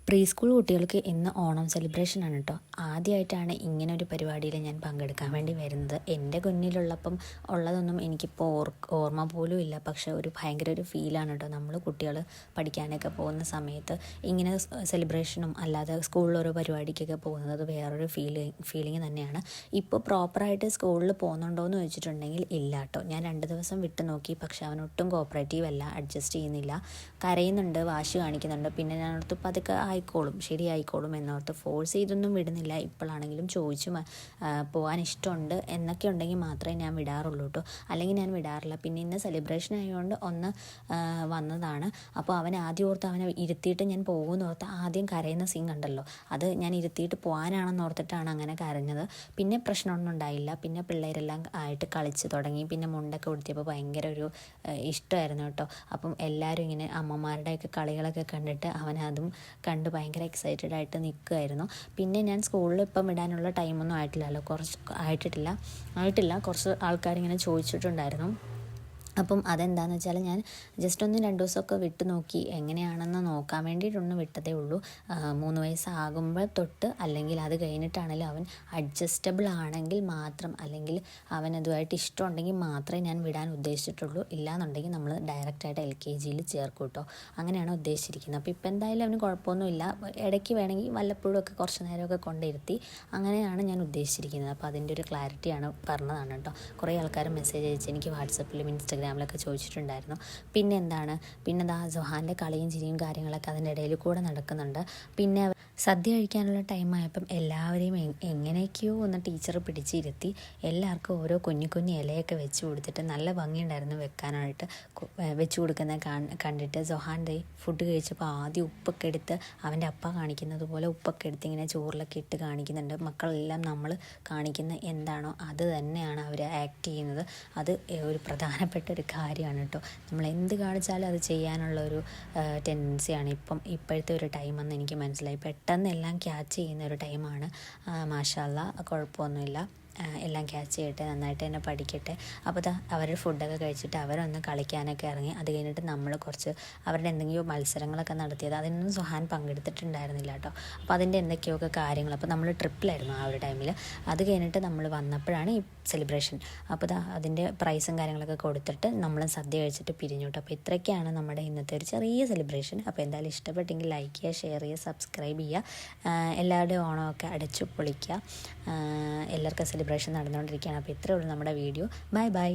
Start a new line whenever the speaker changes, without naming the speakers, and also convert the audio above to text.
Pre school കുട്ടികൾക്ക് ഇന്ന് Onam celebration ആണ് കേട്ടോ. ആദ്യമായിട്ടാണ് ഇങ്ങനെ ഒരു പരിപാടിയിൽ ഞാൻ പങ്കെടുക്കാൻ വേണ്ടി വരുന്നത്. എൻ്റെ കുഞ്ഞിലുള്ളപ്പം ഉള്ളതൊന്നും എനിക്കിപ്പോൾ ഓർമ്മ പോലും ഇല്ല. പക്ഷേ ഭയങ്കര ഒരു ഫീലാണ് കേട്ടോ. നമ്മൾ കുട്ടികൾ പഠിക്കാനൊക്കെ പോകുന്ന സമയത്ത് ഇങ്ങനെ സെലിബ്രേഷനും അല്ലാതെ സ്കൂളിൽ ഓരോ പരിപാടിക്കൊക്കെ പോകുന്നത് വേറൊരു ഫീലിംഗ് തന്നെയാണ്. ഇപ്പോൾ പ്രോപ്പറായിട്ട് സ്കൂളിൽ പോകുന്നുണ്ടോ എന്ന് ചോദിച്ചിട്ടുണ്ടെങ്കിൽ ഇല്ല കേട്ടോ. ഞാൻ 2 ദിവസം വിട്ട് നോക്കി, പക്ഷേ അവനൊട്ടും കോപ്പറേറ്റീവ് അല്ല, അഡ്ജസ്റ്റ് ചെയ്യുന്നില്ല, കരയുന്നുണ്ട്, വാശി കാണിക്കുന്നുണ്ട്. പിന്നെ ഞാൻ ഓർത്ത് പതുക്കെ ശരിയായിക്കോളും എന്നോർത്ത് ഫോഴ്സ് ചെയ്തൊന്നും വിടുന്നില്ല. ഇപ്പോഴാണെങ്കിലും ചോദിച്ചു പോകാൻ ഇഷ്ടമുണ്ട് എന്നൊക്കെ ഉണ്ടെങ്കിൽ മാത്രമേ ഞാൻ വിടാറുള്ളൂ കേട്ടോ, അല്ലെങ്കിൽ ഞാൻ വിടാറില്ല. പിന്നെ ഇന്ന് സെലിബ്രേഷൻ ആയതുകൊണ്ട് ഒന്ന് വന്നതാണ്. അപ്പോൾ ആദ്യം ഓർത്ത് അവനെ ഇരുത്തിയിട്ട് ഞാൻ പോകുമെന്ന് ഓർത്ത് ആദ്യം കരയുന്ന സീൻ കണ്ടല്ലോ, അത് ഞാൻ ഇരുത്തിയിട്ട് പോകാനാണെന്ന് ഓർത്തിട്ടാണ് അങ്ങനെ കരഞ്ഞത്. പിന്നെ പ്രശ്നമൊന്നും ഉണ്ടായില്ല. പിന്നെ പിള്ളേരെല്ലാം ആയിട്ട് കളിച്ച് തുടങ്ങി. പിന്നെ മുണ്ടൊക്കെ ഉടുത്തിയപ്പോൾ ഭയങ്കര ഒരു ഇഷ്ടമായിരുന്നു കേട്ടോ. അപ്പം എല്ലാവരും ഇങ്ങനെ അമ്മമാരുടെയൊക്കെ കളികളൊക്കെ കണ്ടിട്ട് അവനതും കണ്ട് ഭയങ്കര എക്സൈറ്റഡ് ആയിട്ട് നിൽക്കുമായിരുന്നു. പിന്നെ ഞാൻ സ്കൂളിൽ ഇപ്പം വിടാനുള്ള ടൈമൊന്നും ആയിട്ടില്ല. കുറച്ച് ആൾക്കാരിങ്ങനെ ചോദിച്ചിട്ടുണ്ടായിരുന്നു. അപ്പം അതെന്താണെന്ന് വെച്ചാൽ ഞാൻ ജസ്റ്റ് 2 ദിവസമൊക്കെ വിട്ട് നോക്കി, എങ്ങനെയാണെന്ന് നോക്കാൻ വേണ്ടിയിട്ടൊന്ന് വിട്ടതേ ഉള്ളൂ. 3 വയസ്സാകുമ്പോൾ തൊട്ട്, അല്ലെങ്കിൽ അത് കഴിഞ്ഞിട്ടാണെങ്കിലും അവൻ അഡ്ജസ്റ്റബിൾ ആണെങ്കിൽ മാത്രം, അല്ലെങ്കിൽ അവൻ അതുമായിട്ട് ഇഷ്ടമുണ്ടെങ്കിൽ മാത്രമേ ഞാൻ വിടാൻ ഉദ്ദേശിച്ചിട്ടുള്ളൂ. ഇല്ലാന്നുണ്ടെങ്കിൽ നമ്മൾ ഡയറക്റ്റായിട്ട് LKGയിൽ ചേർക്കും കേട്ടോ. അങ്ങനെയാണ് ഉദ്ദേശിച്ചിരിക്കുന്നത്. അപ്പോൾ ഇപ്പം എന്തായാലും അവന് കുഴപ്പമൊന്നുമില്ല. ഇടയ്ക്ക് വേണമെങ്കിൽ വല്ലപ്പോഴും ഒക്കെ കുറച്ച് നേരമൊക്കെ കൊണ്ടിരുത്തി, അങ്ങനെയാണ് ഞാൻ ഉദ്ദേശിച്ചിരിക്കുന്നത്. അപ്പോൾ അതിൻ്റെ ഒരു ക്ലാരിറ്റിയാണ് പറഞ്ഞതാണ് കേട്ടോ. കുറേ ആൾക്കാർ മെസ്സേജ് അയച്ച് എനിക്ക് വാട്സപ്പിലും ഇൻസ്റ്റാഗ്രാമിലൊക്കെ ചോദിച്ചിട്ടുണ്ടായിരുന്നു. പിന്നെ ദാ സുഹാൻ്റെ കളിയും ചിരിയും കാര്യങ്ങളൊക്കെ അതിൻ്റെ ഇടയിൽ കൂടെ നടക്കുന്നുണ്ട്. പിന്നെ സദ്യ കഴിക്കാനുള്ള ടൈമായപ്പം എല്ലാവരെയും എങ്ങനെയൊക്കെയോ ഒന്ന് ടീച്ചർ പിടിച്ചിരുത്തി എല്ലാവർക്കും ഓരോ കുഞ്ഞു ഇലയൊക്കെ വെച്ച് കൊടുത്തിട്ട് നല്ല ഭംഗിയുണ്ടായിരുന്നു വെക്കാനായിട്ട്. വെച്ച് കൊടുക്കുന്നത് കണ്ടിട്ട് സുഹാൻ ഫുഡ് കഴിച്ചപ്പോൾ ആദ്യം ഉപ്പൊക്കെ എടുത്ത് അവൻ്റെ അപ്പ കാണിക്കുന്നത് പോലെ ഉപ്പൊക്കെ എടുത്ത് ഇങ്ങനെ ചോറിലൊക്കെ ഇട്ട് കാണിക്കുന്നുണ്ട്. മക്കളെല്ലാം നമ്മൾ കാണിക്കുന്ന എന്താണോ അത് തന്നെയാണ് അവർ ആക്ട് ചെയ്യുന്നത്. അത് ഒരു പ്രധാനപ്പെട്ട ഒരു കാര്യമാണ് കേട്ടോ. നമ്മൾ എന്ത് കാണിച്ചാലും അത് ചെയ്യാനുള്ള ഒരു ടെൻഡൻസിയാണ് ഇപ്പോഴത്തെ ഒരു ടൈമെന്ന് എനിക്ക് മനസ്സിലായി. പെട്ടെന്ന് എല്ലാം ക്യാച്ച് ചെയ്യുന്ന ഒരു ടൈമാണ്. മാഷാ അല്ലാഹ്, കുഴപ്പമൊന്നുമില്ല. എല്ലാം ക്യാച്ച് ചെയ്യട്ടെ, നന്നായിട്ട് തന്നെ പഠിക്കട്ടെ. അപ്പോൾ അവരുടെ ഫുഡൊക്കെ കഴിച്ചിട്ട് അവരൊന്ന് കളിക്കാനൊക്കെ ഇറങ്ങി. അത് കഴിഞ്ഞിട്ട് നമ്മൾ കുറച്ച് അവരുടെ എന്തെങ്കിലും മത്സരങ്ങളൊക്കെ നടത്തിയത്, അതിനൊന്നും സുഹാൻ പങ്കെടുത്തിട്ടുണ്ടായിരുന്നില്ല കേട്ടോ. അപ്പോൾ അതിൻ്റെ എന്തൊക്കെയൊക്കെ കാര്യങ്ങൾ, അപ്പോൾ നമ്മൾ ട്രിപ്പിലായിരുന്നു ആ ഒരു ടൈമിൽ. അത് കഴിഞ്ഞിട്ട് നമ്മൾ വന്നപ്പോഴാണ് ഈ സെലിബ്രേഷൻ. അപ്പോൾ അതിൻ്റെ പ്രൈസും കാര്യങ്ങളൊക്കെ കൊടുത്തിട്ട് നമ്മൾ സദ്യ കഴിച്ചിട്ട് പിരിഞ്ഞു കേട്ടോ. അപ്പോൾ ഇത്രയൊക്കെയാണ് നമ്മുടെ ഇന്നത്തെ ഒരു ചെറിയ സെലിബ്രേഷൻ. അപ്പോൾ എന്തായാലും ഇഷ്ടപ്പെട്ടെങ്കിൽ ലൈക്ക് ചെയ്യുക, ഷെയർ ചെയ്യുക, സബ്സ്ക്രൈബ് ചെയ്യുക. എല്ലാവരുടെയും ഓണമൊക്കെ അടച്ചു പൊളിക്കുക. എല്ലാവർക്കും സെലിബ്രേഷൻ നടന്നുകൊണ്ടിരിക്കുകയാണ്. അപ്പോൾ ഇത്രയേ ഉള്ളൂ നമ്മുടെ വീഡിയോ. ബൈ.